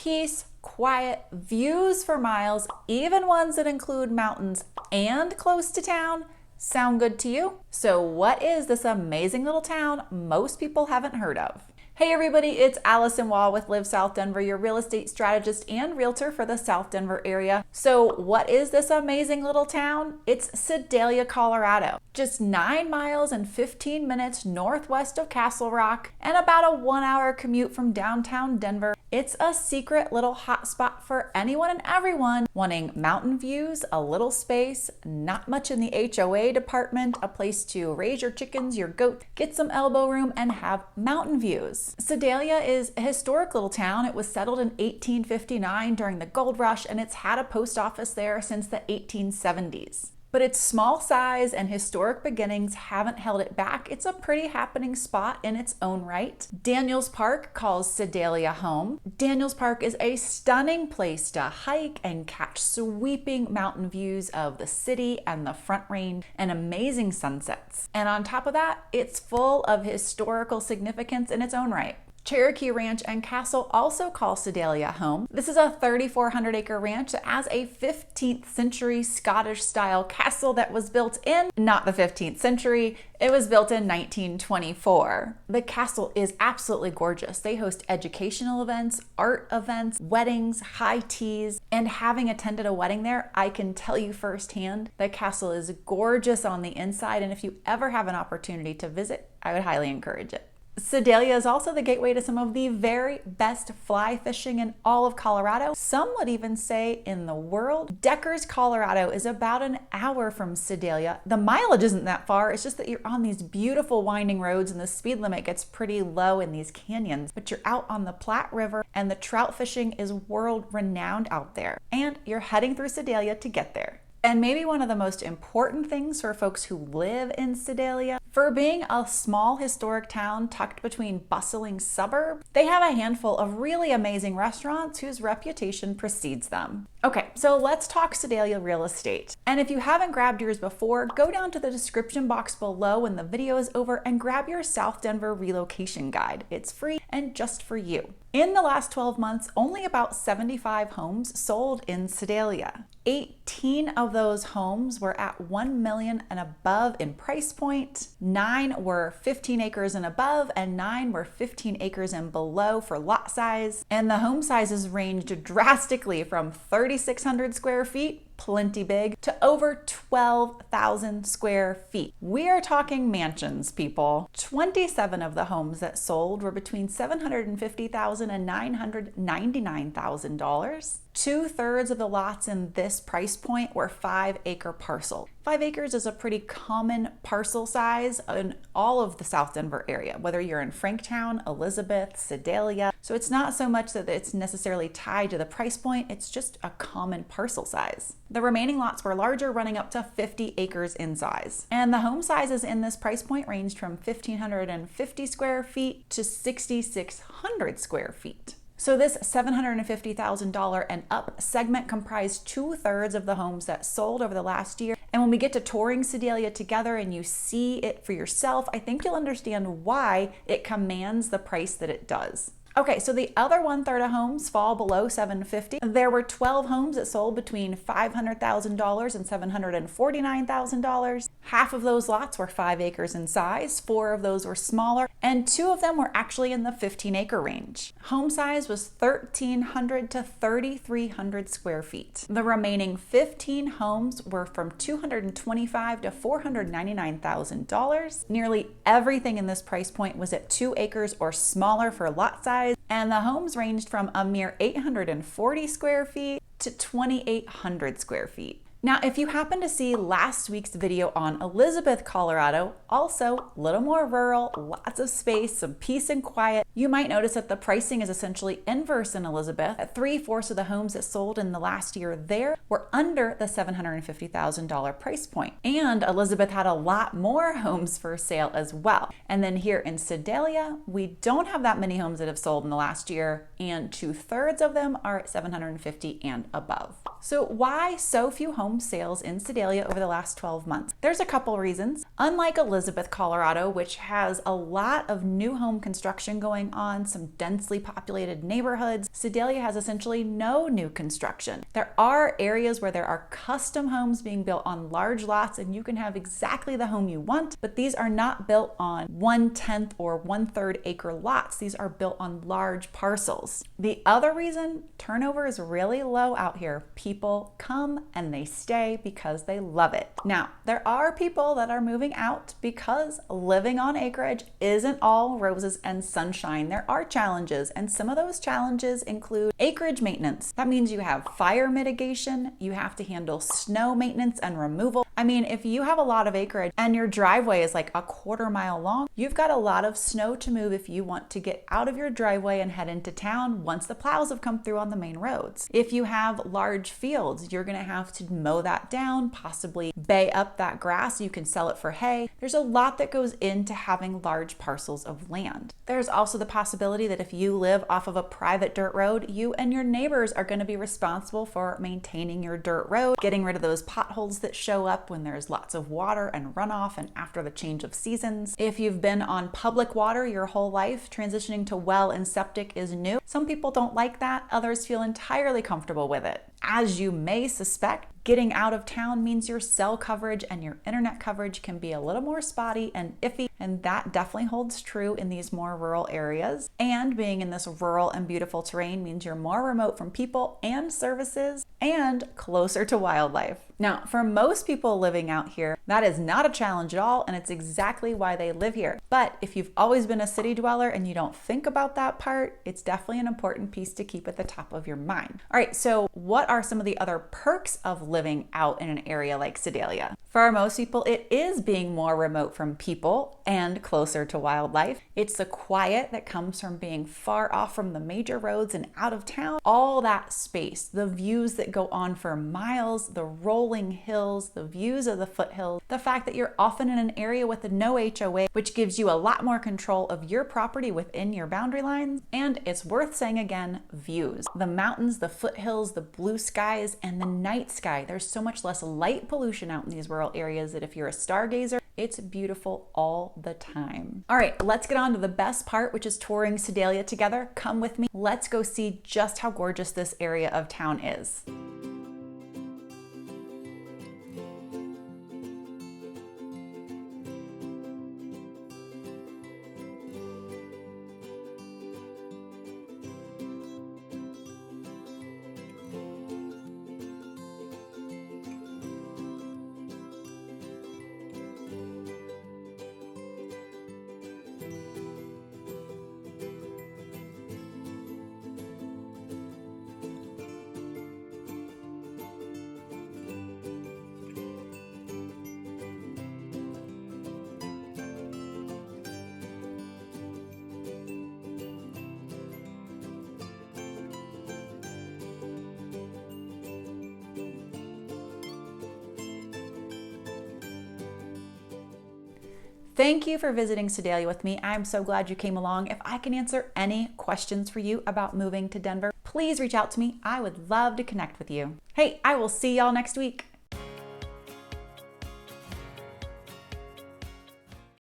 peace, quiet, views for miles, even ones that include mountains and close to town. Sound good to you? So what is this amazing little town most people haven't heard of? Hey everybody, it's Alyson Wahl with Live South Denver, your real estate strategist and realtor for the South Denver area. So what is this amazing little town? It's Sedalia, Colorado. Just 9 miles and 15 minutes northwest of Castle Rock and about a 1-hour commute from downtown Denver. It's a secret little hotspot for anyone and everyone wanting mountain views, a little space, not much in the HOA department, a place to raise your chickens, your goat, get some elbow room, and have mountain views. Sedalia is a historic little town. It was settled in 1859 during the gold rush, and it's had a post office there since the 1870s. But its small size and historic beginnings haven't held it back. It's a pretty happening spot in its own right. Daniels Park calls Sedalia home. Daniels Park is a stunning place to hike and catch sweeping mountain views of the city and the Front Range and amazing sunsets. And on top of that, it's full of historical significance in its own right. Cherokee Ranch and Castle also call Sedalia home. This is a 3,400 acre ranch that has a 15th century Scottish style castle that was built in, not the 15th century, it was built in 1924. The castle is absolutely gorgeous. They host educational events, art events, weddings, high teas, and having attended a wedding there, I can tell you firsthand, the castle is gorgeous on the inside, and if you ever have an opportunity to visit, I would highly encourage it. Sedalia is also the gateway to some of the very best fly fishing in all of Colorado. Some would even say in the world. Deckers, Colorado is about an hour from Sedalia. The mileage isn't that far. It's just that you're on these beautiful winding roads and the speed limit gets pretty low in these canyons, but you're out on the Platte River and the trout fishing is world renowned out there. And you're heading through Sedalia to get there. And maybe one of the most important things for folks who live in Sedalia, for being a small historic town tucked between bustling suburbs, they have a handful of really amazing restaurants whose reputation precedes them. Okay, so let's talk Sedalia real estate. And if you haven't grabbed yours before, go down to the description box below when the video is over and grab your South Denver relocation guide. It's free and just for you. In the last 12 months, only about 75 homes sold in Sedalia. 18 of those homes were at $1 million and above in price point. 9 were 15 acres and above, and 9 were 15 acres and below for lot size. And the home sizes ranged drastically from 3,600 square feet, plenty big, to over 12,000 square feet. We are talking mansions, people. 27 of the homes that sold were between $750,000 and $999,000. 2/3 of the lots in this price point were 5-acre parcels. 5 acres is a pretty common parcel size in all of the South Denver area, whether you're in Franktown, Elizabeth, Sedalia. So it's not so much that it's necessarily tied to the price point, it's just a common parcel size. The remaining lots were larger, running up to 50 acres in size. And the home sizes in this price point ranged from 1,550 square feet to 6,600 square feet. So this $750,000 and up segment comprised 2/3 of the homes that sold over the last year. And when we get to touring Sedalia together and you see it for yourself, I think you'll understand why it commands the price that it does. Okay, so the other 1/3 of homes fall below $750,000. There were 12 homes that sold between $500,000 and $749,000. Half of those lots were 5 acres in size, 4 of those were smaller, and 2 of them were actually in the 15-acre range. Home size was 1,300 to 3,300 square feet. The remaining 15 homes were from $225,000 to $499,000. Nearly everything in this price point was at 2 acres or smaller for lot size, and the homes ranged from a mere 840 square feet to 2,800 square feet. Now, if you happen to see last week's video on Elizabeth, Colorado, also a little more rural, lots of space, some peace and quiet, you might notice that the pricing is essentially inverse in Elizabeth. 3/4 of the homes that sold in the last year there were under the $750,000 price point. And Elizabeth had a lot more homes for sale as well. And then here in Sedalia, we don't have that many homes that have sold in the last year, and 2/3 of them are at $750,000 and above. So why so few homes home sales in Sedalia over the last 12 months. There's a couple reasons. Unlike Elizabeth, Colorado, which has a lot of new home construction going on, some densely populated neighborhoods, Sedalia has essentially no new construction. There are areas where there are custom homes being built on large lots and you can have exactly the home you want, but these are not built on 1/10 or 1/3 acre lots. These are built on large parcels. The other reason, turnover is really low out here. People come and they stay because they love it. Now, there are people that are moving out because living on acreage isn't all roses and sunshine. There are challenges, and some of those challenges include acreage maintenance. That means you have fire mitigation, you have to handle snow maintenance and removal. I mean, if you have a lot of acreage and your driveway is like a 1/4 mile long, you've got a lot of snow to move if you want to get out of your driveway and head into town once the plows have come through on the main roads. If you have large fields, you're gonna have to mow that down, possibly bay up that grass so you can sell it for hay. There's a lot that goes into having large parcels of land. There's also the possibility that if you live off of a private dirt road, you and your neighbors are gonna be responsible for maintaining your dirt road, getting rid of those potholes that show up when there's lots of water and runoff and after the change of seasons. If you've been on public water your whole life, transitioning to well and septic is new. Some people don't like that, others feel entirely comfortable with it. As you may suspect, getting out of town means your cell coverage and your internet coverage can be a little more spotty and iffy, and that definitely holds true in these more rural areas. And being in this rural and beautiful terrain means you're more remote from people and services and closer to wildlife. Now, for most people living out here, that is not a challenge at all, and it's exactly why they live here. But if you've always been a city dweller and you don't think about that part, it's definitely an important piece to keep at the top of your mind. All right, so what are some of the other perks of living out in an area like Sedalia? For most people, it is being more remote from people and closer to wildlife. It's the quiet that comes from being far off from the major roads and out of town. All that space, the views that go on for miles, the rolling hills, the views of the foothills, the fact that you're often in an area with no HOA, which gives you a lot more control of your property within your boundary lines. And it's worth saying again, views. The mountains, the foothills, the blue skies, and the night sky. There's so much less light pollution out in these rural areas that if you're a stargazer, it's beautiful all the time. All right, let's get on to the best part, which is touring Sedalia together. Come with me. Let's go see just how gorgeous this area of town is. Thank you for visiting Sedalia with me. I'm so glad you came along. If I can answer any questions for you about moving to Denver, please reach out to me. I would love to connect with you. Hey, I will see y'all next week.